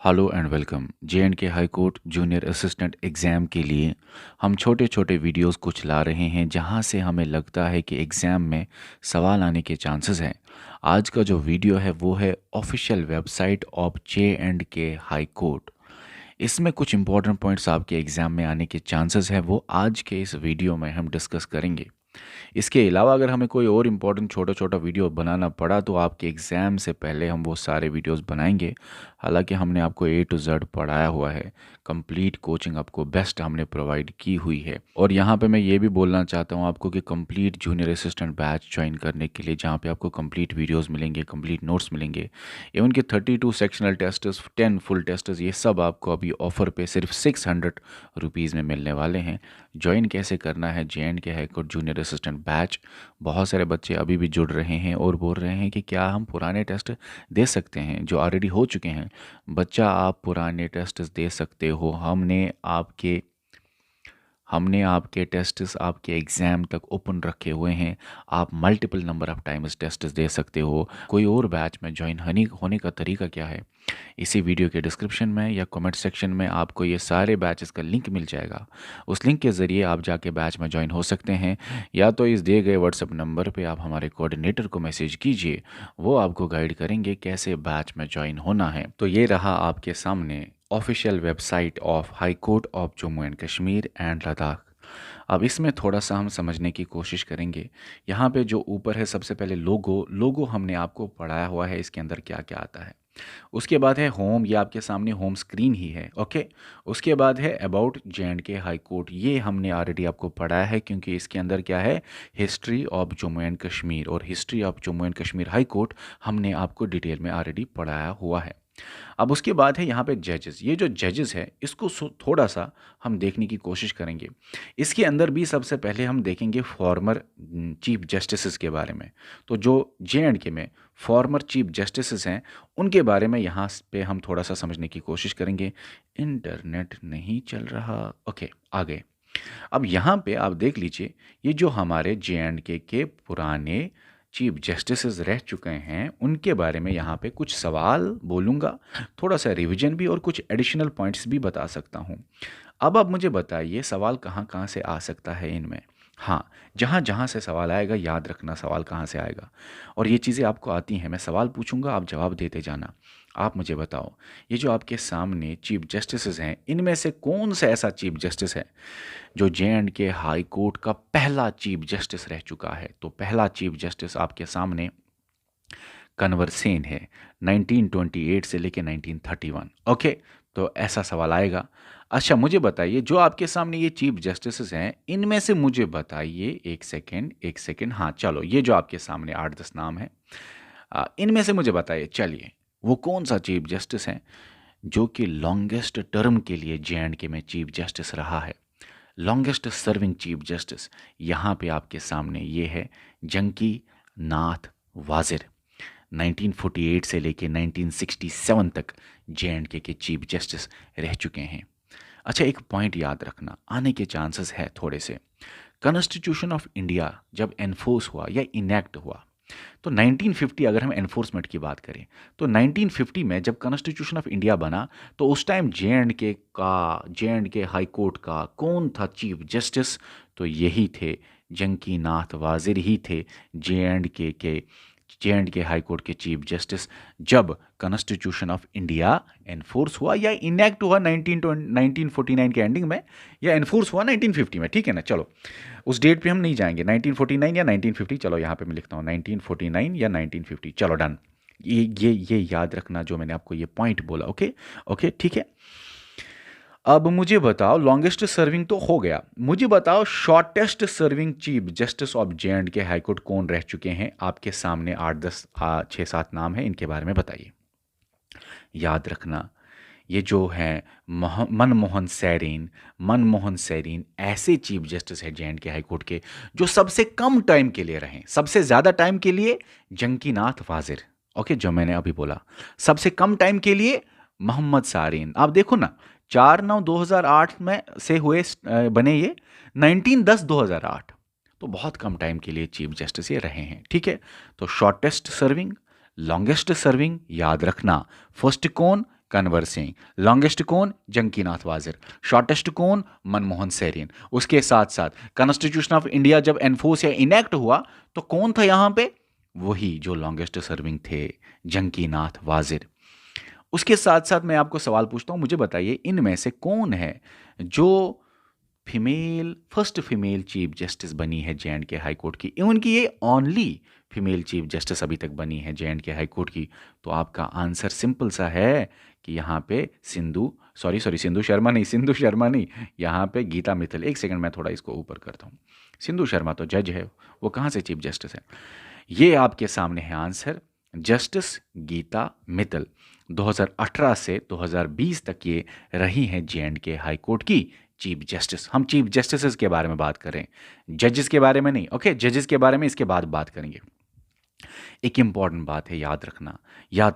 Hello and welcome. J&K high court junior assistant exam के लिए हम छोटे छोटे वीडियोस कुछ ला रहे हैं जहां से हमें लगता है कि एग्ज़ाम में सवाल आने के चांसेस हैं। आज का जो वीडियो है वो है official website of J and K high court. इसमें कुछ इंपॉर्टेंट पॉइंट्स आपके एग्ज़ाम में आने के चांसेस हैं, वो आज के इस वीडियो में हम डिस्कस करेंगे। इसके अलावा अगर हमें कोई और इम्पोर्टेंट छोटा छोटा वीडियो बनाना पड़ा तो आपके एग्ज़ाम से पहले हम वो सारे वीडियोस बनाएंगे। हालांकि हमने आपको ए टू जेड पढ़ाया हुआ है, कंप्लीट कोचिंग आपको बेस्ट हमने प्रोवाइड की हुई है। और यहाँ पे मैं ये भी बोलना चाहता हूँ आपको कि complete junior assistant batch join करने के लिए, जहाँ पे आपको कंप्लीट वीडियोस मिलेंगे, कंप्लीट नोट्स मिलेंगे, इवन के 32 सेक्शनल टेस्ट्स, 10 फुल टेस्ट्स, ये सब आपको अभी ऑफर पे सिर्फ 600 रुपीज़ में मिलने वाले हैं। ज्वाइन कैसे करना है J&K high court junior assistant batch? बहुत सारे बच्चे अभी भी जुड़ रहे हैं और बोल रहे हैं कि क्या हम पुराने टेस्ट दे सकते हैं जो ऑलरेडी हो चुके हैं। बच्चा, आप पुराने टेस्ट दे सकते हो। हमने आपके टेस्ट्स आपके एग्ज़ाम तक ओपन रखे हुए हैं। आप multiple number of times test दे सकते हो। कोई और बैच में ज्वाइन होने का तरीका क्या है, इसी वीडियो के डिस्क्रिप्शन में या कमेंट सेक्शन में आपको ये सारे बैचेस का लिंक मिल जाएगा। उस लिंक के ज़रिए आप जाके बैच में ज्वाइन हो सकते हैं, या तो इस दिए गए व्हाट्सएप नंबर पे आप हमारे कोऑर्डिनेटर को मैसेज कीजिए, वो आपको गाइड करेंगे कैसे बैच में ज्वाइन होना है। तो ये रहा आपके सामने official website of high court of Jammu and Kashmir and Ladakh. अब इसमें थोड़ा सा हम समझने की कोशिश करेंगे। यहाँ पे जो ऊपर है सबसे पहले लोगो हमने आपको पढ़ाया हुआ है, इसके अंदर क्या क्या आता है। उसके बाद है होम, ये आपके सामने होम स्क्रीन ही है, ओके। उसके बाद है अबाउट जे.एंड.के हाई कोर्ट, ये हमने ऑलरेडी आपको पढ़ाया है क्योंकि इसके अंदर क्या है, history of Jammu and Kashmir और history of Jammu and Kashmir high court हमने आपको डिटेल में ऑलरेडी पढ़ाया हुआ है। अब उसके बाद है यहाँ पे जजेस। ये जो जजेस है इसको थोड़ा सा हम देखने की कोशिश करेंगे। इसके अंदर भी सबसे पहले हम देखेंगे फॉर्मर चीफ जस्टिस के बारे में। तो जो जे.एंड.के में फॉर्मर चीफ जस्टिस हैं उनके बारे में यहाँ पे हम थोड़ा सा समझने की कोशिश करेंगे। इंटरनेट नहीं चल रहा, ओके आगे। अब यहाँ पे आप देख लीजिए, ये जो हमारे जे.एंड.के के पुराने चीफ जस्टिसेस रह चुके हैं उनके बारे में यहाँ पे कुछ सवाल बोलूँगा, थोड़ा सा रिवीजन भी और कुछ एडिशनल पॉइंट्स भी बता सकता हूँ। अब आप मुझे बताइए सवाल कहाँ कहाँ से आ सकता है इनमें। हाँ, जहाँ जहाँ से सवाल आएगा याद रखना सवाल कहाँ से आएगा, और ये चीज़ें आपको आती हैं। मैं सवाल पूछूंगा, आप जवाब देते जाना। आप मुझे बताओ, ये जो आपके सामने चीफ जस्टिसेस हैं इनमें से कौन सा ऐसा चीफ जस्टिस है जो जे.एंड.के हाई कोर्ट का पहला चीफ जस्टिस रह चुका है? तो पहला चीफ जस्टिस आपके सामने कन्वर सेन है, 1928 से लेके 1931, ओके। तो ऐसा सवाल आएगा। अच्छा मुझे बताइए, जो आपके सामने ये चीफ जस्टिस हैं इनमें से मुझे बताइए, एक सेकेंड, हाँ चलो, ये जो आपके सामने 8-10 नाम है, इनमें से मुझे बताइए, चलिए, वो कौन सा चीफ जस्टिस है जो कि लॉन्गेस्ट टर्म के लिए जे.एंड.के में चीफ जस्टिस रहा है। लॉन्गेस्ट सर्विंग चीफ जस्टिस यहाँ पे आपके सामने ये है जंकी नाथ वाजिर। 1948 से लेके 1967 तक जे.एंड.के के चीफ जस्टिस रह चुके हैं। अच्छा, एक पॉइंट याद रखना, आने के चांसेस है थोड़े से। कॉन्स्टिट्यूशन ऑफ इंडिया जब एनफोर्स हुआ या इनेक्ट हुआ, तो 1950, अगर हम एनफोर्समेंट की बात करें तो 1950 में जब कॉन्स्टिट्यूशन ऑफ इंडिया बना तो उस टाइम जे.एंड.के हाई कोर्ट का कौन था चीफ जस्टिस? तो यही थे, जंकी नाथ वाजिर ही थे जे.एंड.के हाई कोर्ट के चीफ जस्टिस जब कॉन्स्टिट्यूशन ऑफ इंडिया एनफोर्स हुआ या इनेक्ट हुआ 1949 के एंडिंग में, या एनफोर्स हुआ 1950 में, ठीक है ना। चलो उस डेट पे हम नहीं जाएंगे, 1949 या 1950, चलो यहाँ पे मैं लिखता हूँ 1949 या 1950, चलो डन। ये याद रखना जो मैंने आपको ये पॉइंट बोला, ओके ओके ठीक है। अब मुझे बताओ, लॉन्गेस्ट सर्विंग तो हो गया, मुझे बताओ shortest serving chief justice of J and K high court कौन रह चुके हैं? आपके सामने 8-10 6-7 नाम है, इनके बारे में बताइए। याद रखना, ये जो है मनमोहन सैरीन ऐसे चीफ जस्टिस है जे.एंड.के हाई कोर्ट के जो सबसे कम टाइम के लिए रहे। सबसे ज़्यादा टाइम के लिए जंकी नाथ वाजिर, ओके, जो मैंने अभी बोला। सबसे कम टाइम के लिए मोहम्मद सारीन। आप देखो ना, 4/9/2008 में से हुए बने ये 19/10/2008, तो बहुत कम टाइम के लिए चीफ जस्टिस ये रहे हैं, ठीक है। तो शॉर्टेस्ट सर्विंग, लॉन्गेस्ट सर्विंग याद रखना, फर्स्ट कौन? कन्वर सिंह। लॉन्गेस्ट कौन? जंकीनाथ वाजिर। शॉर्टेस्ट कौन? मनमोहन सेरिन। उसके साथ साथ कॉन्स्टिट्यूशन ऑफ इंडिया जब एनफोर्स या इनेक्ट हुआ तो कौन था यहां पे? वही जो लॉन्गेस्ट सर्विंग थे, जंकीनाथ वाजिर। उसके साथ साथ मैं आपको सवाल पूछता हूं, मुझे बताइए इनमें से कौन है जो फर्स्ट फीमेल चीफ जस्टिस बनी है जे.एंड.के हाई कोर्ट की? इवन की ये ओनली फीमेल चीफ जस्टिस अभी तक बनी है जे.एंड.के हाई कोर्ट की। तो आपका आंसर सिंपल सा है कि यहाँ पे सिंधु शर्मा नहीं, यहाँ पे गीता मित्तल। एक सेकंड, मैं थोड़ा इसको ऊपर करता हूँ। सिंधु शर्मा तो जज है, वो कहाँ से चीफ जस्टिस है? ये आपके सामने है आंसर, जस्टिस गीता मित्तल। 2018 से 2020 तक ये रही हैं जे.एंड.के हाई कोर्ट की चीफ जस्टिस। हम चीफ जस्टिस के बारे में बात करें, जजेस के बारे में नहीं। ओके, जजेस के बारे में इसके बाद बात करेंगे। एक इंपॉर्टेंट बात है, याद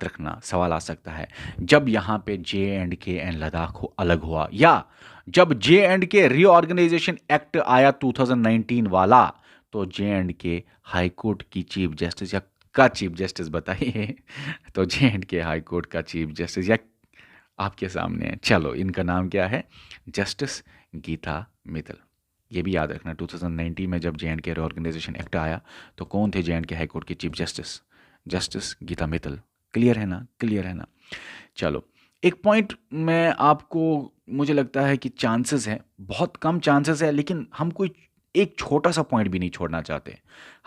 रखना सवाल आ सकता है, जब यहां पे जे.एंड.के एंड लद्दाख अलग हुआ, या जब जे.एंड.के रीऑर्गेनाइजेशन एक्ट आया 2019 वाला, तो जे.एंड.के हाई कोर्ट की चीफ जस्टिस या का चीफ जस्टिस बताइए। तो जे.एंड.के हाई कोर्ट का चीफ जस्टिस या आपके सामने है, चलो इनका नाम क्या है? जस्टिस गीता मित्तल। ये भी याद रखना, 2019 में जब जे.एंड.के रीऑर्गेनाइजेशन एक्ट आया तो कौन थे जे.एंड.के हाई कोर्ट के chief justice? Justice Geeta Mittal. Clear है ना? चलो, एक पॉइंट मैं आपको, मुझे लगता है कि चांसेस है, बहुत कम चांसेस है, लेकिन हम कोई एक छोटा सा पॉइंट भी नहीं छोड़ना चाहते।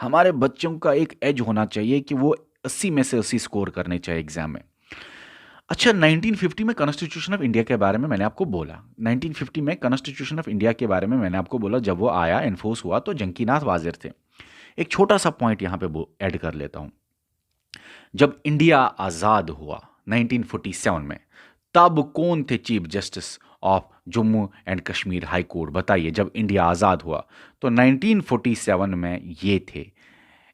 हमारे बच्चों का एक एज होना चाहिए कि वो 80 में से 80 स्कोर करने चाहिए एग्जाम में। अच्छा, 1950 में कॉन्स्टिट्यूशन ऑफ इंडिया के बारे में मैंने आपको बोला, 1950 में कॉन्स्टिट्यूशन ऑफ इंडिया के बारे में मैंने आपको बोला, जब वो आया, एनफोर्स हुआ, तो जंकीनाथ वाजिर थे। एक छोटा सा पॉइंट यहां पे ऐड कर लेता हूं। जब इंडिया आज़ाद हुआ 1947 में, तब कौन थे chief justice of Jammu and Kashmir high court? बताइए, जब इंडिया आज़ाद हुआ तो 1947 में ये थे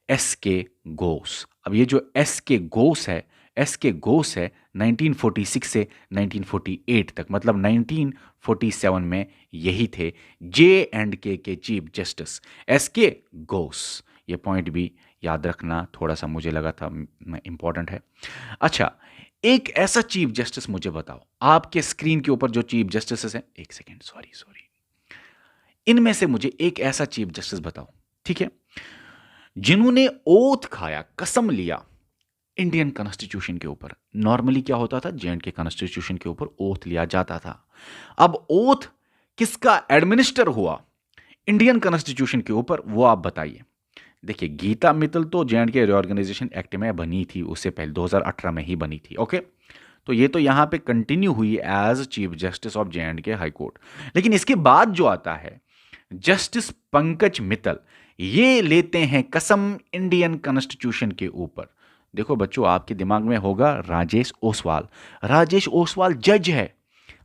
एस के घोष। अब ये जो एस के घोष है 1946 से 1948 तक, मतलब 1947 में यही थे जे.एंड.के के चीफ जस्टिस एस के घोष। ये पॉइंट भी याद रखना, थोड़ा सा मुझे लगा था इंपॉर्टेंट है। अच्छा, एक ऐसा चीफ जस्टिस मुझे बताओ, आपके स्क्रीन के ऊपर जो चीफ जस्टिस हैं, एक सेकेंड, सॉरी, इनमें से मुझे एक ऐसा चीफ जस्टिस बताओ, ठीक है, जिन्होंने ओथ खाया, कसम लिया इंडियन कॉन्स्टिट्यूशन के ऊपर। नॉर्मली क्या होता था, जे.एंड.के कॉन्स्टिट्यूशन के ऊपर ओथ लिया जाता था। अब ओथ किसका एडमिनिस्टर हुआ इंडियन कॉन्स्टिट्यूशन के ऊपर, वो आप बताइए। देखिए, गीता मित्तल तो जे.एंड.के रीऑर्गेनाइजेशन एक्ट में बनी थी, उससे पहले 2018 में ही बनी थी। ओके, तो ये तो यहां पे कंटिन्यू हुई as chief justice of J and K high court. लेकिन इसके बाद जो आता है जस्टिस पंकज मित्तल, ये लेते हैं कसम इंडियन कॉन्स्टिट्यूशन के ऊपर। देखो बच्चों, आपके दिमाग में होगा राजेश ओसवाल जज है।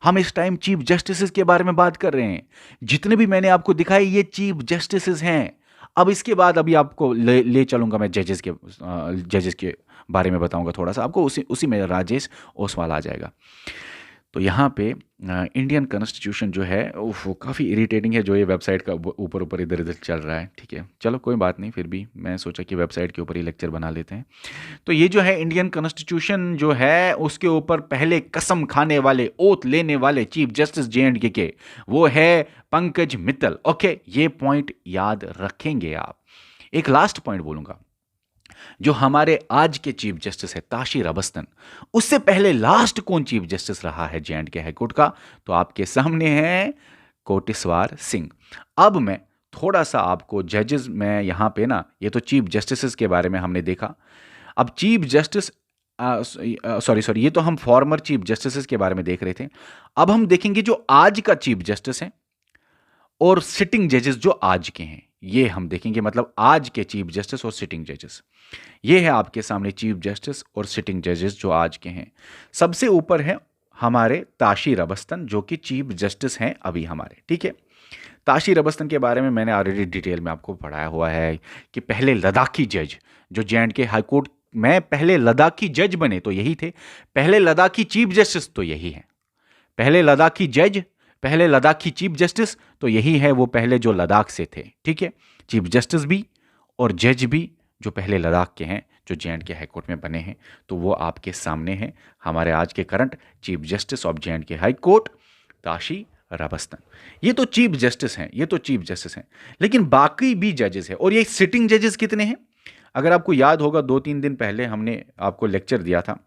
हम इस टाइम चीफ जस्टिस के बारे में बात कर रहे हैं। जितने भी मैंने आपको दिखाए ये चीफ जस्टिस हैं। अब इसके बाद अभी आपको ले चलूंगा मैं जजेस के बारे में बताऊंगा थोड़ा सा आपको, उसी में राजेश ओसवाल आ जाएगा। तो यहाँ पे इंडियन कॉन्स्टिट्यूशन जो है वो काफ़ी इरिटेटिंग है, जो ये वेबसाइट का ऊपर इधर चल रहा है। ठीक है, चलो कोई बात नहीं, फिर भी मैं सोचा कि वेबसाइट के ऊपर ही लेक्चर बना लेते हैं। तो ये जो है इंडियन कॉन्स्टिट्यूशन जो है, उसके ऊपर पहले कसम खाने वाले, ओथ लेने वाले चीफ जस्टिस जे.एंड.के के, वो है पंकज मित्तल। ओके, ये पॉइंट याद रखेंगे आप। एक लास्ट पॉइंट बोलूंगा, जो हमारे आज के चीफ जस्टिस है ताशीर अबस्तन, उससे पहले लास्ट कौन चीफ जस्टिस रहा है जे.एंड.के हाईकोर्ट का? तो आपके सामने है कोटेश्वर सिंह। अब मैं थोड़ा सा आपको जजेस में यहां पे ना, ये तो चीफ जस्टिस के बारे में हमने देखा। अब चीफ जस्टिस सॉरी, ये तो हम फॉर्मर चीफ जस्टिस के बारे में देख रहे थे। अब हम देखेंगे जो आज का चीफ जस्टिस है और सिटिंग जजेस जो आज के हैं, ये हम देखेंगे। मतलब आज के चीफ जस्टिस और सिटिंग जजेस, ये है आपके सामने चीफ जस्टिस और सिटिंग जजेस जो आज के हैं। सबसे ऊपर है हमारे ताशीर अबस्तन, जो कि चीफ जस्टिस हैं अभी हमारे। ठीक है, ताशीर अबस्तन के बारे में मैंने ऑलरेडी डिटेल में आपको पढ़ाया हुआ है कि पहले लद्दाखी जज जो जे.एंड.के हाईकोर्ट में पहले लद्दाखी जज बने तो यही थे, पहले लद्दाखी चीफ जस्टिस तो यही है, पहले लद्दाखी जज, पहले लद्दाखी चीफ जस्टिस तो यही है, वो पहले जो लद्दाख से थे। ठीक है, चीफ जस्टिस भी और जज भी जो पहले लद्दाख के हैं, जो जे.एंड.के हाई कोर्ट में बने हैं, तो वो आपके सामने हैं। हमारे आज के current chief justice of J and K high court Tashi Rabstan. ये तो चीफ जस्टिस हैं, ये तो चीफ जस्टिस हैं, लेकिन बाकी भी जजेस हैं। और ये सिटिंग जजेस कितने हैं? अगर आपको याद होगा 2-3 दिन पहले हमने आपको लेक्चर दिया था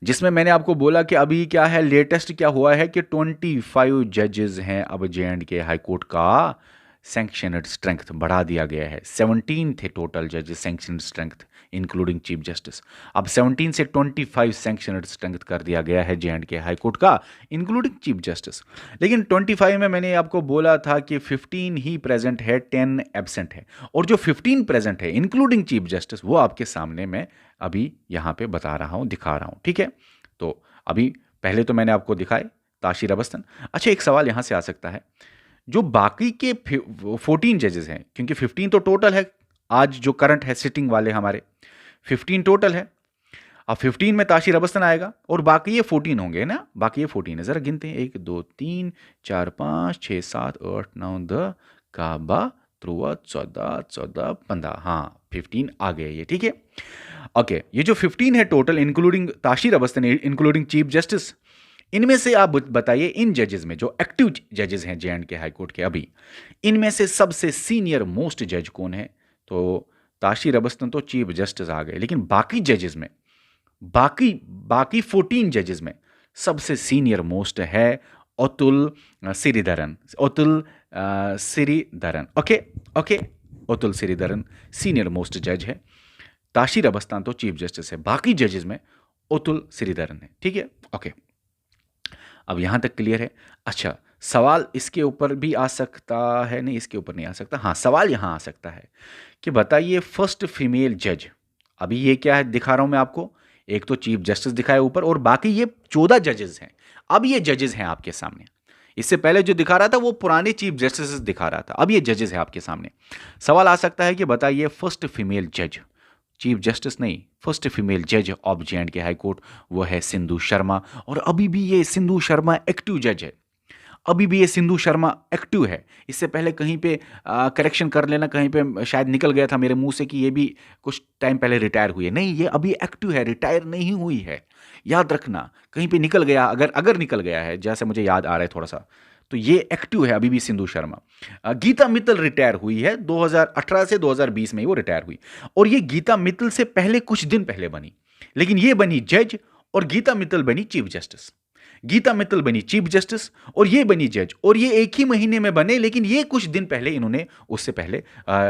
जिसमें मैंने आपको बोला कि अभी क्या है, लेटेस्ट क्या हुआ है कि 25 जजेस हैं अब जे.एंड.के हाई कोर्ट का सैंक्शनड स्ट्रेंथ बढ़ा दिया गया है। 17 थे टोटल जजेस sanctioned strength including chief justice, अब 17 से 25 सैंक्शनड स्ट्रेंथ कर दिया गया है जे.एंड.के हाई कोर्ट का इंक्लूडिंग चीफ जस्टिस। लेकिन 25 में मैंने आपको बोला था कि 15 ही प्रेजेंट है, 10 एब्सेंट है, और जो 15 प्रेजेंट है इंक्लूडिंग चीफ जस्टिस वो आपके सामने मैं अभी यहां पे बता रहा हूं, दिखा रहा हूं। ठीक है, तो अभी पहले तो मैंने आपको दिखाए ताशी राबस्तन। अच्छा, एक सवाल यहां से आ सकता है, जो बाकी के 14 जजेस हैं, क्योंकि 15 तो टोटल है, आज जो करंट है सिटिंग वाले हमारे 15 टोटल है, अब 15 में ताशी राबस्तन आएगा और बाकी ये 14 होंगे ना, बाकी ये 14 है। जरा गिनते हैं, 1 2 3 4 5 6 7 8 9 10 काबा 13 14 14 15, हाँ 15 आ गए ये। ठीक है, ओके, ये जो 15 है total including Tashi Rabstan including chief justice, इनमें से आप बताइए इन जजेस में जो एक्टिव जजेस हैं जे.एंड.के हाई कोर्ट के अभी, इनमें से सबसे सीनियर मोस्ट जज कौन है? तो ताशी राबस्तन तो चीफ जस्टिस आ गए, लेकिन बाकी जजेस में, बाकी 14 जजेस में सबसे सीनियर मोस्ट है Atul Sreedharan. Okay, Atul Sreedharan senior most जज है। ताशी राबस्तन तो चीफ जस्टिस है, बाकी जजेस में अतुल सिरीधरन है। ठीक है, ओके, अब यहां तक क्लियर है। अच्छा, सवाल इसके ऊपर भी आ सकता है, नहीं इसके ऊपर नहीं आ सकता, हाँ सवाल यहां आ सकता है कि बताइए फर्स्ट फीमेल जज, अभी ये क्या है दिखा रहा हूं मैं आपको, एक तो चीफ जस्टिस दिखाया ऊपर और बाकी ये 14 जजेस हैं। अब ये जजेस हैं आपके सामने, इससे पहले जो दिखा रहा था वो पुराने चीफ जस्टिस दिखा रहा था, अब ये जजेस है आपके सामने। सवाल आ सकता है कि बताइए फर्स्ट फीमेल जज, चीफ जस्टिस नहीं, फर्स्ट फीमेल जज ऑफ जे.एंड.के हाई कोर्ट, वो है सिंधु शर्मा। और अभी भी ये सिंधु शर्मा एक्टिव जज है, अभी भी ये सिंधु शर्मा एक्टिव है। इससे पहले कहीं पे करेक्शन कर लेना, कहीं पे शायद निकल गया था मेरे मुंह से कि ये भी कुछ टाइम पहले रिटायर हुई है, नहीं ये अभी एक्टिव है, रिटायर नहीं हुई है, याद रखना। कहीं पे निकल गया, अगर निकल गया है, जैसे मुझे याद आ रहा है थोड़ा सा, तो ये एक्टिव है अभी भी सिंधु शर्मा। गीता मित्तल रिटायर हुई है 2018 से 2020 में वो रिटायर हुई, और ये गीता मित्तल से पहले कुछ दिन पहले बनी, लेकिन ये बनी जज और गीता मित्तल बनी चीफ जस्टिस। गीता मित्तल बनी चीफ जस्टिस और ये बनी जज, और ये एक ही महीने में बने, लेकिन ये कुछ दिन पहले इन्होंने, उससे पहले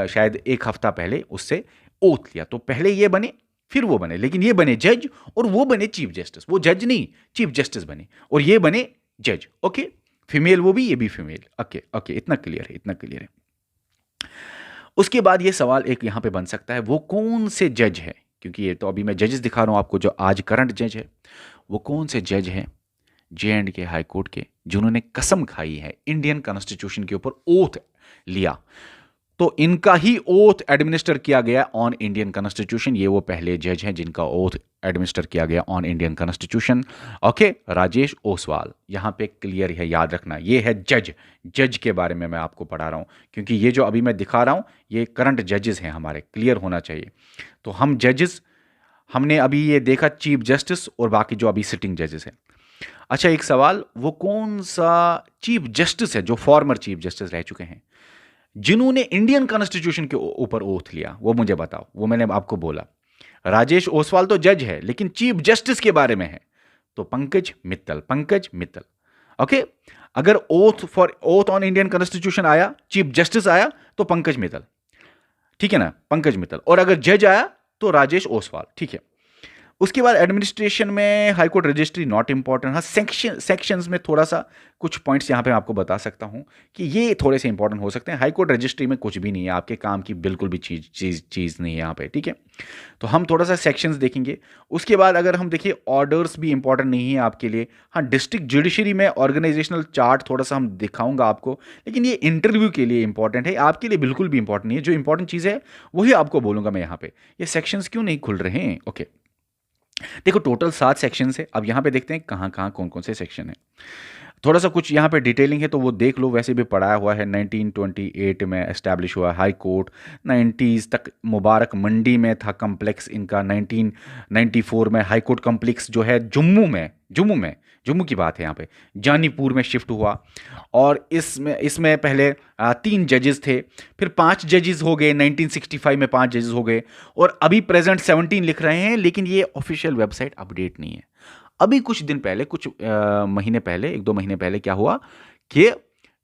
शायद एक हफ्ता पहले उससे ओथ लिया, तो पहले ये बने फिर वो बने, लेकिन ये बने जज और वो बने चीफ जस्टिस, वो जज नहीं चीफ जस्टिस बने और ये बने जज। ओके, फीमेल वो भी, ये भी फीमेल। ओके ओके, इतना क्लियर है, इतना क्लियर है। उसके बाद ये सवाल एक यहां पे बन सकता है, वो कौन से जज है, क्योंकि ये तो अभी मैं जजेस दिखा रहा हूं आपको जो आज करंट जज है, वो कौन से जज हैं जे.एंड.के हाई कोर्ट के जिन्होंने कसम खाई है, इंडियन कॉन्स्टिट्यूशन के ऊपर ओथ लिया, तो इनका ही ओथ एडमिनिस्टर किया गया ऑन इंडियन कॉन्स्टिट्यूशन। ये वो पहले जज हैं जिनका ओथ एडमिनिस्टर किया गया on Indian constitution. Okay, Rajesh Oswal, यहां पे क्लियर है, याद रखना, ये है जज के बारे में मैं आपको पढ़ा रहा हूं, क्योंकि ये जो अभी मैं दिखा रहा हूं ये करंट जजेस हैं हमारे, क्लियर होना चाहिए। तो हम जजेस, हमने अभी ये देखा चीफ जस्टिस और बाकी जो अभी सिटिंग जजेस हैं। अच्छा, एक सवाल, वो कौन सा चीफ जस्टिस है जो फॉर्मर चीफ जस्टिस रह चुके हैं जिन्होंने इंडियन कॉन्स्टिट्यूशन के ऊपर ओथ लिया, वो मुझे बताओ। वो मैंने आपको बोला राजेश ओसवाल तो जज है, लेकिन चीफ जस्टिस के बारे में है तो पंकज मित्तल। ओके, अगर ओथ ऑन इंडियन कॉन्स्टिट्यूशन आया, चीफ जस्टिस आया तो पंकज मित्तल, ठीक है ना, पंकज मित्तल, और अगर जज आया तो राजेश ओसवाल। ठीक है, उसके बाद एडमिनिस्ट्रेशन में हाईकोर्ट रजिस्ट्री नॉट इंपॉर्टेंट, हाँ सेक्शंस में थोड़ा सा कुछ पॉइंट्स यहाँ पे मैं आपको बता सकता हूँ कि ये थोड़े से इंपॉर्टेंट हो सकते हैं। हाईकोर्ट रजिस्ट्री में कुछ भी नहीं है, आपके काम की बिल्कुल भी चीज़ नहीं है यहाँ पे। ठीक है, तो हम थोड़ा सा सेक्शंस देखेंगे। उसके बाद अगर हम देखिए ऑर्डर्स भी इंपॉर्टेंट नहीं है आपके लिए। हाँ, डिस्ट्रिक्ट जुडिशरी में ऑर्गेनाइजेशनल चार्ट थोड़ा सा हम दिखाऊंगा आपको, लेकिन ये इंटरव्यू के लिए इंपॉर्टेंट है, आपके लिए बिल्कुल भी इंपॉर्टेंट नहीं है। जो इंपॉर्टेंट चीज़ है वही आपको बोलूंगा मैं यहाँ पे। ये सेक्शंस क्यों नहीं खुल रहे हैं? ओके, देखो टोटल 7 सेक्शन है। अब यहां पे देखते हैं कहां कहां कौन कौन से सेक्शन है। थोड़ा सा कुछ यहाँ पे डिटेलिंग है तो वो देख लो, वैसे भी पढ़ाया हुआ है। 1928 में एस्टैब्लिश हुआ हाई कोर्ट, 90s तक मुबारक मंडी में था कम्प्लेक्स इनका, 1994 में हाई कोर्ट कम्प्लेक्स जो है जम्मू की बात है यहाँ पे, जानीपुर में शिफ्ट हुआ। और इसमें पहले 3 जजेस थे, फिर 5 जजेस हो गए, 1965 में 5 जजेस हो गए, और अभी प्रेजेंट 17 लिख रहे हैं, लेकिन ये ऑफिशियल वेबसाइट अपडेट नहीं है। अभी कुछ दिन पहले, कुछ महीने पहले, 1-2 महीने पहले क्या हुआ कि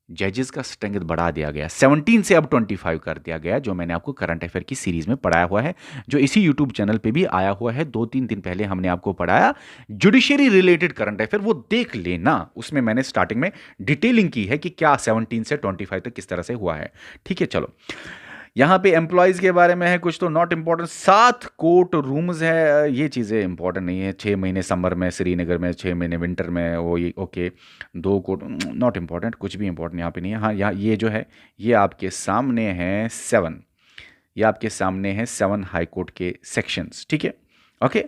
जजेस का स्ट्रेंथ बढ़ा दिया गया, 17 से अब 25 कर दिया गया, जो मैंने आपको करंट अफेयर की सीरीज में पढ़ाया हुआ है, जो इसी यूट्यूब चैनल पे भी आया हुआ है। 2-3 दिन पहले हमने आपको पढ़ाया जुडिशरी रिलेटेड करंट अफेयर, वो देख लेना। उसमें मैंने स्टार्टिंग में डिटेलिंग की है कि क्या 17 से 25 तक किस तरह से हुआ है। ठीक है, चलो यहाँ पे एम्प्लॉयज़ के बारे में है कुछ, तो नॉट इंपॉर्टेंट। 7 कोर्ट रूम्स है, ये चीज़ें इंपॉर्टेंट नहीं है। 6 महीने समर में श्रीनगर में, 6 महीने विंटर में, वो ये ओके। 2 कोर्ट नॉट इंपॉर्टेंट, कुछ भी इंपॉर्टेंट यहाँ पे नहीं है। हाँ, यहाँ ये जो है ये आपके सामने है 7, ये आपके सामने है 7 हाई कोर्ट के सेक्शंस। ठीक है, ओके।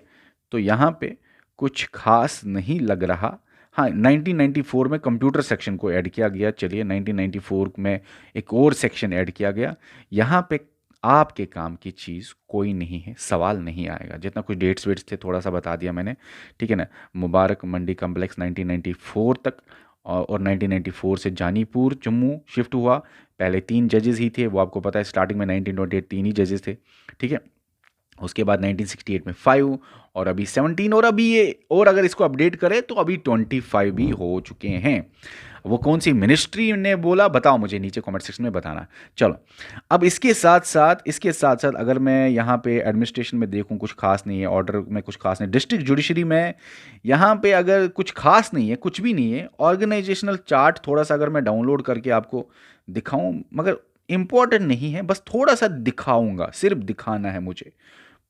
तो यहाँ पे कुछ खास नहीं लग रहा। हाँ, 1994 में कंप्यूटर सेक्शन को ऐड किया गया। चलिए 1994 में एक और सेक्शन ऐड किया गया। यहाँ पे आपके काम की चीज़ कोई नहीं है, सवाल नहीं आएगा। जितना कुछ डेट्स वेट्स थे थोड़ा सा बता दिया मैंने, ठीक है ना। मुबारक मंडी कम्प्लेक्स 1994 तक, और 1994 से जानीपुर जम्मू शिफ्ट हुआ। पहले 3 जजेस ही थे, वो आपको पता है। स्टार्टिंग में 1928 3 ही जजेस थे, ठीक है। उसके बाद 1968 में 5, और अभी 17, और अभी ये, और अगर इसको अपडेट करें तो अभी 25 भी हो चुके हैं। वो कौन सी मिनिस्ट्री ने बोला, बताओ मुझे नीचे कमेंट सेक्शन में बताना। चलो, अब इसके साथ साथ अगर मैं यहाँ पे एडमिनिस्ट्रेशन में देखूँ, कुछ खास नहीं है। ऑर्डर में कुछ खास नहीं। डिस्ट्रिक्ट जुडिशरी में यहाँ पे अगर कुछ खास नहीं है, कुछ भी नहीं है। ऑर्गेनाइजेशनल चार्ट थोड़ा सा अगर मैं डाउनलोड करके आपको दिखाऊँ, मगर इंपॉर्टेंट नहीं है, बस थोड़ा सा दिखाऊंगा, सिर्फ दिखाना है मुझे,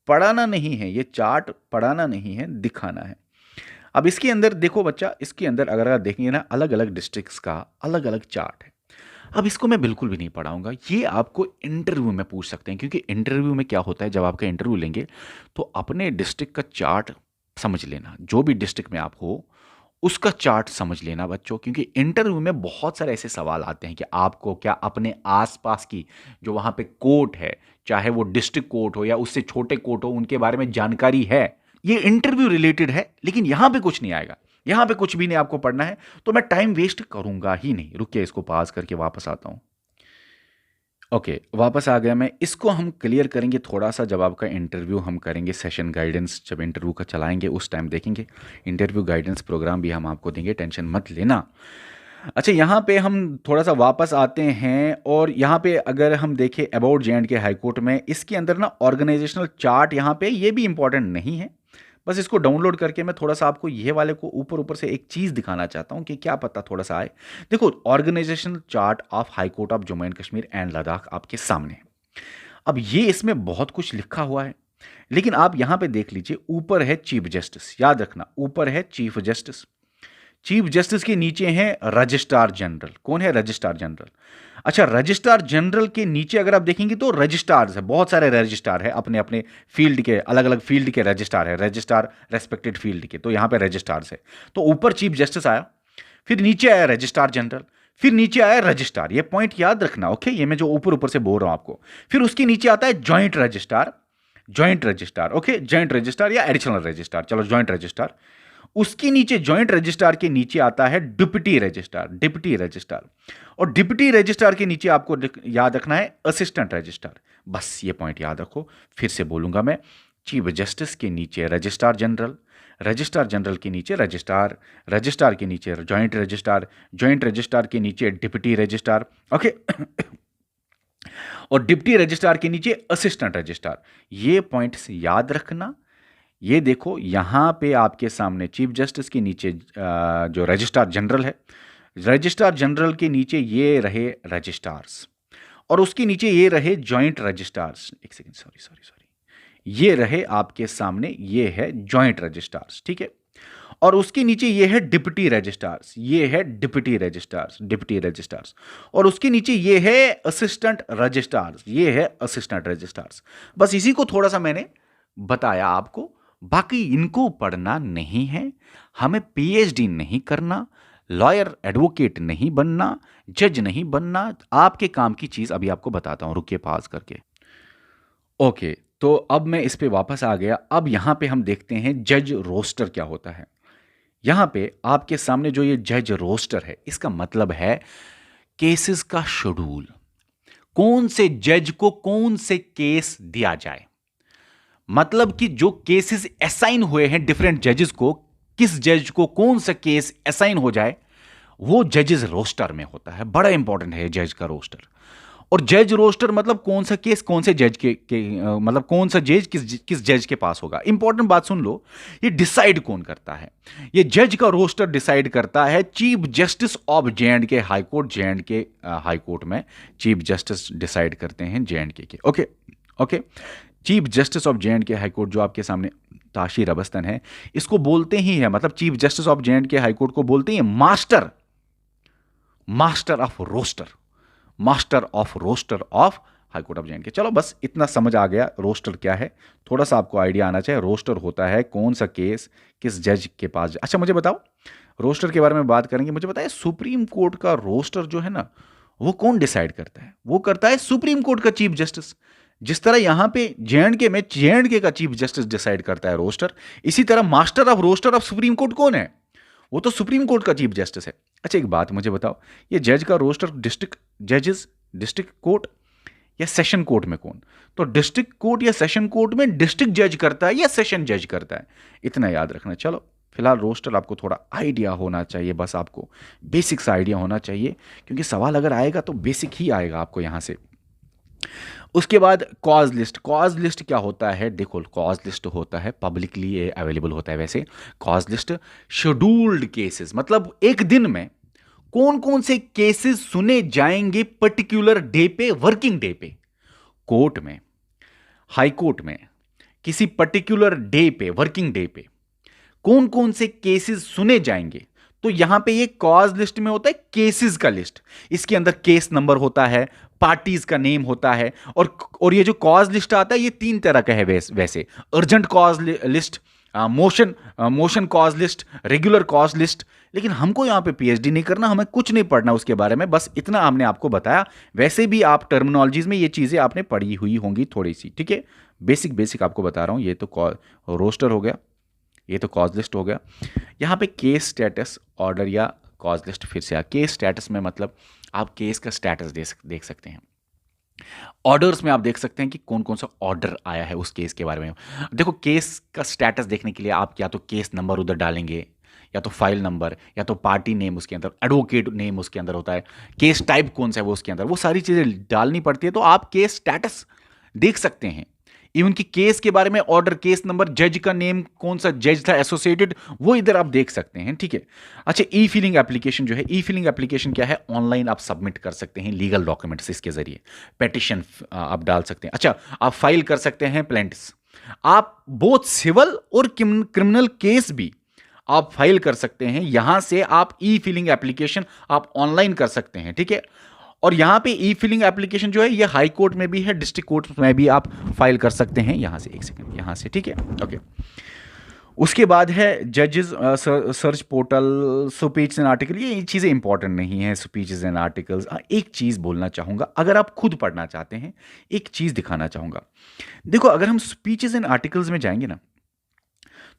पढ़ाना नहीं है। ये चार्ट पढ़ाना नहीं है, दिखाना है। अब इसके अंदर देखो बच्चा, इसके अंदर अगर आप देखेंगे ना, अलग अलग डिस्ट्रिक्ट्स का अलग अलग चार्ट है। अब इसको मैं बिल्कुल भी नहीं पढ़ाऊंगा, ये आपको इंटरव्यू में पूछ सकते हैं। क्योंकि इंटरव्यू में क्या होता है, जब आपका इंटरव्यू लेंगे तो अपने डिस्ट्रिक्ट का चार्ट समझ लेना। जो भी डिस्ट्रिक्ट में आप हो उसका चार्ट समझ लेना बच्चों, क्योंकि इंटरव्यू में बहुत सारे ऐसे सवाल आते हैं कि आपको क्या अपने आसपास की जो वहाँ पे कोर्ट है, चाहे वो डिस्ट्रिक्ट कोर्ट हो या उससे छोटे कोर्ट हो, उनके बारे में जानकारी है। ये इंटरव्यू रिलेटेड है, लेकिन यहाँ पे कुछ नहीं आएगा, यहाँ पे कुछ भी नहीं आपको पढ़ना है, तो मैं टाइम वेस्ट करूंगा ही नहीं। रुकिए, इसको पास करके वापस आता हूँ। ओके, वापस आ गया मैं। इसको हम क्लियर करेंगे थोड़ा सा जब आपका इंटरव्यू हम करेंगे, सेशन गाइडेंस जब इंटरव्यू का चलाएंगे उस टाइम देखेंगे। इंटरव्यू गाइडेंस प्रोग्राम भी हम आपको देंगे, टेंशन मत लेना। अच्छा, यहाँ पे हम थोड़ा सा वापस आते हैं, और यहाँ पे अगर हम देखें अबाउट J&K हाई कोर्ट में, इसके अंदर ना ऑर्गेनाइजेशनल चार्ट, यहाँ पे ये भी इंपॉर्टेंट नहीं है। बस इसको डाउनलोड करके मैं थोड़ा सा आपको ये वाले को ऊपर ऊपर से एक चीज़ दिखाना चाहता हूँ कि क्या पता थोड़ा सा आए। देखो, organisational chart of high court of Jammu and Kashmir and Ladakh आपके सामने है। अब ये इसमें बहुत कुछ लिखा हुआ है, लेकिन आप यहाँ पे देख लीजिए, ऊपर है चीफ जस्टिस, याद रखना ऊपर है चीफ जस्टिस। चीफ जस्टिस के नीचे हैं रजिस्ट्रार जनरल। कौन है? Registrar general. अच्छा, रजिस्ट्रार जनरल के नीचे अगर आप देखेंगे तो रजिस्ट्रार्स है, बहुत सारे रजिस्ट्रार है, अपने अपने फील्ड के, अलग अलग फील्ड के रजिस्ट्रार है, रजिस्ट्रार रेस्पेक्टेड फील्ड के। तो यहां पे रजिस्ट्रार्स है। तो ऊपर चीफ जस्टिस आया, फिर नीचे आया रजिस्ट्रार जनरल, फिर नीचे आया रजिस्ट्रार। ये पॉइंट याद रखना, ओके? ये मैं जो ऊपर ऊपर से बोल रहा हूं आपको। फिर उसके नीचे आता है joint registrar, joint registrar, okay? Joint registrar या एडिशनल रजिस्ट्रार, चलो ज्वाइंट रजिस्ट्रार। उसके नीचे, ज्वाइंट रजिस्ट्रार के नीचे आता है डिप्टी रजिस्ट्रार, डिप्टी रजिस्ट्रार। और डिप्टी रजिस्ट्रार के नीचे आपको याद रखना है असिस्टेंट रजिस्ट्रार। बस ये पॉइंट याद रखो। फिर से बोलूंगा मैं, चीफ जस्टिस के नीचे रजिस्ट्रार जनरल, रजिस्ट्रार जनरल के नीचे रजिस्ट्रार, रजिस्ट्रार के नीचे ज्वाइंट रजिस्ट्रार, ज्वाइंट रजिस्ट्रार के नीचे डिप्टी रजिस्ट्रार, ओके? और डिप्टी रजिस्ट्रार के नीचे असिस्टेंट रजिस्ट्रार। ये पॉइंट्स याद रखना। ये देखो, यहां पे आपके सामने चीफ जस्टिस के नीचे जो रजिस्ट्रार जनरल है, रजिस्ट्रार जनरल के नीचे ये रहे रजिस्ट्रार्स, और उसके नीचे ये रहे जॉइंट रजिस्ट्रार्स। एक सेकंड, सॉरी, ये रहे आपके सामने, ये है जॉइंट रजिस्ट्रार्स, ठीक है? और उसके नीचे ये है डिप्टी रजिस्ट्रार्स, ये है डिप्टी रजिस्ट्रार्स, डिप्टी रजिस्ट्रार्स। और उसके नीचे ये है असिस्टेंट रजिस्ट्रार्स, ये है असिस्टेंट रजिस्ट्रार्स। बस इसी को थोड़ा सा मैंने बताया आपको, बाकी इनको पढ़ना नहीं है। हमें पीएचडी नहीं करना, लॉयर एडवोकेट नहीं बनना, जज नहीं बनना, आपके काम की चीज़ अभी आपको बताता हूँ, रुकिए पॉज़ करके। ओके, तो अब मैं इस पे वापस आ गया। अब यहाँ पे हम देखते हैं जज रोस्टर क्या होता है। यहाँ पे आपके सामने जो ये जज रोस्टर है, इसका मतलब है केसेस का शेड्यूल। कौन से जज को कौन से केस दिया जाए, मतलब कि जो केसेस असाइन हुए हैं डिफरेंट जजेस को, किस जज को कौन सा केस असाइन हो जाए, वो जजेस रोस्टर में होता है। बड़ा इंपॉर्टेंट है जज का रोस्टर। और जज रोस्टर मतलब कौन सा केस कौन से जज मतलब कौन सा जज किस जज के पास होगा। इंपॉर्टेंट बात सुन लो, ये डिसाइड कौन करता है? ये जज का रोस्टर डिसाइड करता है chief justice of J and K high court. J&K high court में चीफ जस्टिस डिसाइड करते हैं जे.एंड.के के। Okay okay, chief justice of J and K high court जो आपके सामने ताशीर अबस्तन है, इसको बोलते ही है, मतलब chief justice of J and K high court को बोलते हैं master of roster, master of roster of high court of J and K. चलो बस इतना समझ आ गया रोस्टर क्या है, थोड़ा सा आपको आइडिया आना चाहिए। रोस्टर होता है कौन सा केस किस जज के पास। अच्छा मुझे बताओ, रोस्टर के बारे में बात करेंगे, मुझे बताए सुप्रीम कोर्ट का रोस्टर जो है ना, वो कौन डिसाइड करता है? वो करता है सुप्रीम कोर्ट का चीफ जस्टिस। जिस तरह यहां पे जे.एंड.के में जे.एंड.के का चीफ जस्टिस डिसाइड करता है रोस्टर, इसी तरह master of roster of supreme court कौन है? वो तो सुप्रीम कोर्ट का चीफ जस्टिस है। अच्छा एक बात मुझे बताओ, ये जज का रोस्टर डिस्ट्रिक्ट जजेस, डिस्ट्रिक्ट कोर्ट या सेशन कोर्ट में कौन? तो डिस्ट्रिक्ट कोर्ट या सेशन कोर्ट में डिस्ट्रिक्ट जज करता है या सेशन जज करता है, इतना याद रखना। चलो फिलहाल रोस्टर आपको थोड़ा आइडिया होना चाहिए, बस आपको बेसिक सा आइडिया होना चाहिए, क्योंकि सवाल अगर आएगा तो बेसिक ही आएगा आपको यहां से। उसके बाद कॉज लिस्ट। कॉज लिस्ट क्या होता है? देखो कॉज लिस्ट होता है पब्लिकली अवेलेबल होता है। वैसे कॉज लिस्ट शेड्यूल्ड केसेस, मतलब एक दिन में कौन कौन से केसेस सुने जाएंगे पर्टिकुलर डे पे, वर्किंग डे पे, कोर्ट में, हाई कोर्ट में, किसी पर्टिकुलर डे पे, वर्किंग डे पे कौन कौन से केसेस सुने जाएंगे। तो यहां पे ये कॉज लिस्ट में होता है केसेस का लिस्ट, इसके अंदर केस नंबर होता है, पार्टीज का नेम होता है, और ये जो कॉज लिस्ट आता है ये 3 तरह का है। वैसे urgent cause list, motion cause list, regular cause list. लेकिन हमको यहां पे पीएचडी नहीं करना, हमें कुछ नहीं पढ़ना उसके बारे में, बस इतना हमने आपको बताया। वैसे भी आप टर्मिनोलॉजीज में ये चीजें आपने पढ़ी हुई होंगी थोड़ी सी, ठीक है। बेसिक आपको बता रहा हूं। ये तो रोस्टर हो गया, ये तो कॉज लिस्ट हो गया। यहाँ पे केस स्टेटस ऑर्डर या कॉज लिस्ट फिर से केस स्टेटस में मतलब आप केस का स्टेटस देख सकते हैं। ऑर्डर्स में आप देख सकते हैं कि कौन कौन सा ऑर्डर आया है उस केस के बारे में। देखो केस का स्टेटस देखने के लिए आप या तो केस नंबर उधर डालेंगे, या तो फाइल नंबर, या तो पार्टी नेम उसके अंदर, एडवोकेट नेम उसके अंदर होता है, केस टाइप कौन सा है वो उसके अंदर, वो सारी चीज़ें डालनी पड़ती है। तो आप केस स्टेटस देख सकते हैं, इवन की केस के बारे में ऑर्डर, केस नंबर, जज का नेम, कौन सा जज था एसोसिएटेड, वो इधर आप देख सकते हैं, ठीक है। अच्छा ई फिलिंग एप्लीकेशन जो है, ई फिलिंग एप्लीकेशन क्या है? ऑनलाइन आप सबमिट कर सकते हैं लीगल डॉक्यूमेंट्स, इसके जरिए पेटिशन आप डाल सकते हैं। अच्छा आप फाइल कर सकते हैं प्लेंटिस, आप बोथ सिविल और क्रिमिनल केस भी आप फाइल कर सकते हैं। यहां से आप ई फिलिंग एप्लीकेशन आप ऑनलाइन कर सकते हैं, ठीक है। और यहां पे ई फिलिंग एप्लीकेशन जो है ये हाई कोर्ट में भी है, डिस्ट्रिक्ट कोर्ट में भी आप फाइल कर सकते हैं। यहां से एक सेकंड, यहां से, ठीक है, ओके। उसके बाद है जजेस search portal, speeches and article. ये चीज़ें इंपॉर्टेंट नहीं है, स्पीचेस एंड आर्टिकल्स। एक चीज़ बोलना चाहूँगा, अगर आप खुद पढ़ना चाहते हैं, एक चीज़ दिखाना चाहूँगा। देखो अगर हम स्पीचेस एंड आर्टिकल्स में जाएंगे ना,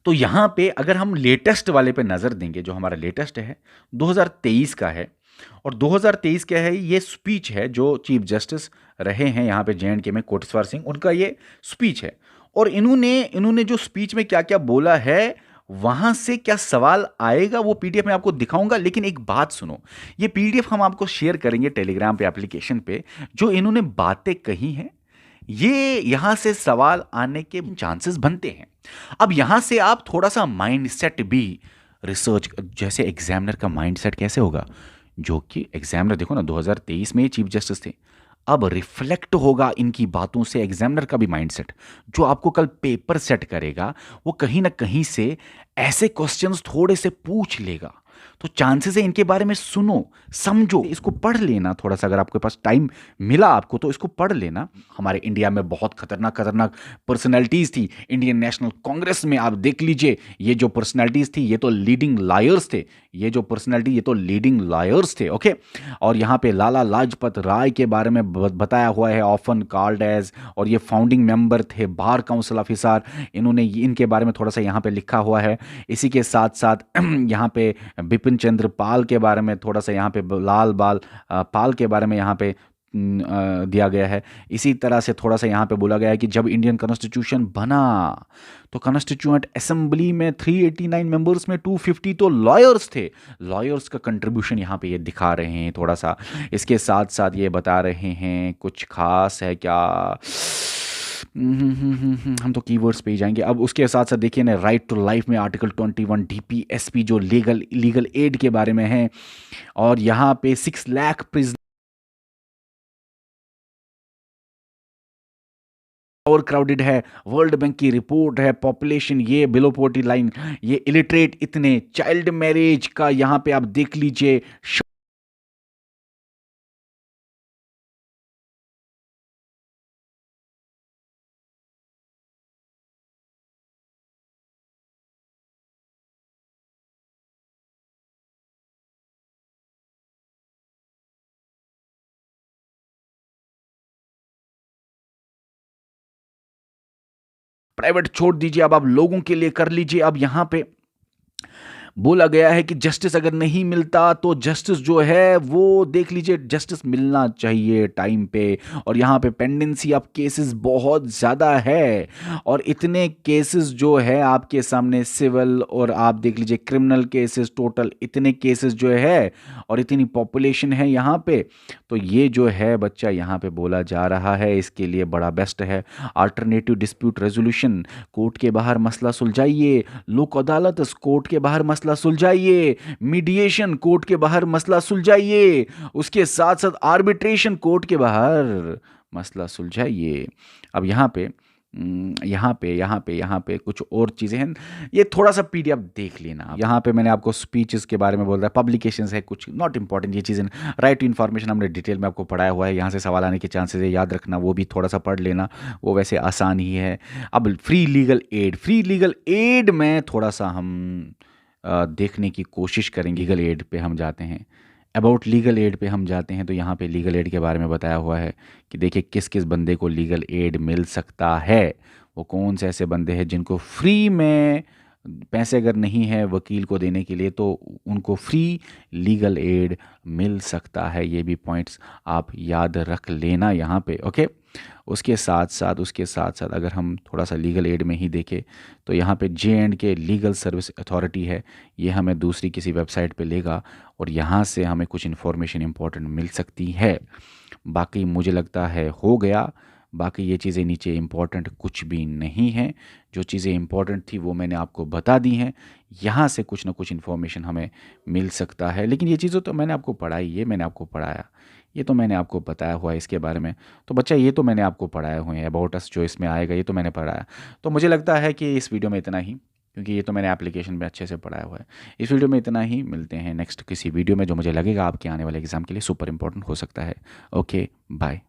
तो यहाँ पे अगर हम लेटेस्ट वाले पे नज़र देंगे, जो हमारा लेटेस्ट है 2023 का है, और 2023 क्या है, ये स्पीच है जो चीफ जस्टिस रहे हैं यहाँ पे जे.एंड.के में, कोटेश्वर सिंह, उनका ये स्पीच है। और इन्होंने जो स्पीच में क्या क्या बोला है, वहां से क्या सवाल आएगा, वो पीडीएफ में आपको दिखाऊंगा। लेकिन एक बात सुनो, ये पीडीएफ हम आपको शेयर करेंगे टेलीग्राम पे, एप्लीकेशन पे। जो इन्होंने बातें कही हैं, ये यहां से सवाल आने के चांसेस बनते हैं। अब यहां से आप थोड़ा सा माइंड सेट भी रिसर्च, जैसे एग्जामिनर का माइंड सेट कैसे होगा, जो कि एग्जामिनर देखो ना 2023 में चीफ जस्टिस थे, अब रिफ्लेक्ट होगा इनकी बातों से एग्जामिनर का भी माइंडसेट। जो आपको कल पेपर सेट करेगा, वो कहीं ना कहीं से ऐसे क्वेश्चंस थोड़े से पूछ लेगा तो चांसेस है इनके बारे में सुनो, समझो, इसको पढ़ लेना थोड़ा सा, अगर आपके पास टाइम मिला आपको तो इसको पढ़ लेना। हमारे इंडिया में बहुत खतरनाक खतरनाक पर्सनैलिटीज थी। इंडियन नेशनल कांग्रेस में आप देख लीजिए, ये जो पर्सनैलिटीज थी ये तो लीडिंग लायर्स थे, ये जो पर्सनैलिटी ये तो लीडिंग लायर्स थे। ओके, और यहाँ पे लाला लाजपत राय के बारे में बताया हुआ है, ऑफन कॉल्ड एज, और ये फाउंडिंग मेंबर थे बार काउंसिल ऑफ हिसार, इन्होंने इनके बारे में थोड़ा सा यहाँ पे लिखा हुआ है। इसी के साथ साथ यहाँ पे बिपिन चंद्र पाल के बारे में थोड़ा सा यहाँ पे लाल बाल पाल के बारे में यहाँ पे दिया गया है। इसी तरह से थोड़ा सा यहाँ पे बोला गया है कि जब इंडियन कॉन्स्टिट्यूशन बना तो कॉन्स्टिट्यूएंट असेंबली में 389 मेंबर्स में 250 तो लॉयर्स थे। लॉयर्स का कंट्रीब्यूशन यहाँ पे ये दिखा रहे हैं थोड़ा सा। इसके साथ साथ ये बता रहे हैं कुछ खास है क्या, हम तो कीवर्ड्स पे ही जाएंगे। अब उसके साथ साथ देखिए ना, राइट टू लाइफ में आर्टिकल 21 डीपीएसपी जो लीगल एड के बारे में है, और यहाँ पे 6 लाख प्रिजन ओवर क्राउडेड है, वर्ल्ड बैंक की रिपोर्ट है, पॉपुलेशन ये बिलो पोवर्टी लाइन, ये इलिटरेट इतने, चाइल्ड मैरिज का यहाँ पे आप देख लीजिए, प्राइवेट छोड़ दीजिए, अब आप लोगों के लिए कर लीजिए। अब यहाँ पे बोला गया है कि जस्टिस अगर नहीं मिलता तो जस्टिस जो है वो देख लीजिए, जस्टिस मिलना चाहिए टाइम पे, और यहाँ पे पेंडेंसी ऑफ केसेस बहुत ज़्यादा है, और इतने केसेस जो है आपके सामने सिविल और आप देख लीजिए क्रिमिनल केसेस, टोटल इतने केसेस जो है और इतनी पॉपुलेशन है यहाँ पे, तो ये जो है बच्चा यहाँ पे बोला जा रहा है इसके लिए बड़ा बेस्ट है अल्टरनेटिव डिस्प्यूट रेजोल्यूशन। कोर्ट के बाहर मसला सुलझाइए, लोक अदालत कोर्ट के बाहर मसला सुलझाइए, मीडिएशन कोर्ट के बाहर मसला सुलझाइए, उसके साथ साथ आर्बिट्रेशन कोर्ट के बाहर मसला सुलझाइए। अब यहाँ पे कुछ और चीज़ें हैं, ये थोड़ा सा पीडीएफ देख लेना। यहाँ पे मैंने आपको स्पीचेस के बारे में बोल रहा है, पब्लिकेशंस है कुछ नॉट इंपॉर्टेंट, ये चीज़ें राइट टू इन्फॉर्मेशन हमने डिटेल में आपको पढ़ाया हुआ है, यहाँ से सवाल आने के चांसेस है, याद रखना, वो भी थोड़ा सा पढ़ लेना, वो वैसे आसान ही है। अब फ्री लीगल एड में थोड़ा सा हम देखने की कोशिश करेंगे। लीगल एड पे हम जाते हैं, अबाउट लीगल एड पे हम जाते हैं, तो यहाँ पे लीगल एड के बारे में बताया हुआ है कि देखिए किस किस बंदे को लीगल एड मिल सकता है। वो कौन से ऐसे बंदे हैं जिनको फ्री में पैसे अगर नहीं है वकील को देने के लिए तो उनको फ्री लीगल एड मिल सकता है। ये भी पॉइंट्स आप याद रख लेना यहाँ पे। ओके, उसके साथ साथ अगर हम थोड़ा सा लीगल एड में ही देखें तो यहाँ पे J&K लीगल सर्विस अथॉरिटी है, ये हमें दूसरी किसी वेबसाइट पे लेगा और यहाँ से हमें कुछ इन्फॉर्मेशन इंपॉर्टेंट मिल सकती है। बाकी मुझे लगता है हो गया, बाकी ये चीज़ें नीचे इंपॉर्टेंट कुछ भी नहीं है, जो चीज़ें इंपॉर्टेंट थी वो मैंने आपको बता दी हैं। यहाँ से कुछ ना कुछ इन्फॉर्मेशन हमें मिल सकता है, लेकिन ये चीज़ें तो मैंने आपको पढ़ाई, ये मैंने आपको पढ़ाया, ये तो मैंने आपको बताया हुआ है इसके बारे में। तो बच्चा ये तो मैंने आपको पढ़ाए हुए हैं, अबाउट अस जो इसमें आएगा ये तो मैंने पढ़ाया। तो मुझे लगता है कि इस वीडियो में इतना ही, क्योंकि ये तो मैंने एप्लीकेशन में अच्छे से पढ़ाया हुआ है। इस वीडियो में इतना ही, मिलते हैं नेक्स्ट किसी वीडियो में जो मुझे लगेगा आपके आने वाले एग्ज़ाम के लिए सुपर इंपॉर्टेंट हो सकता है। Okay, bye.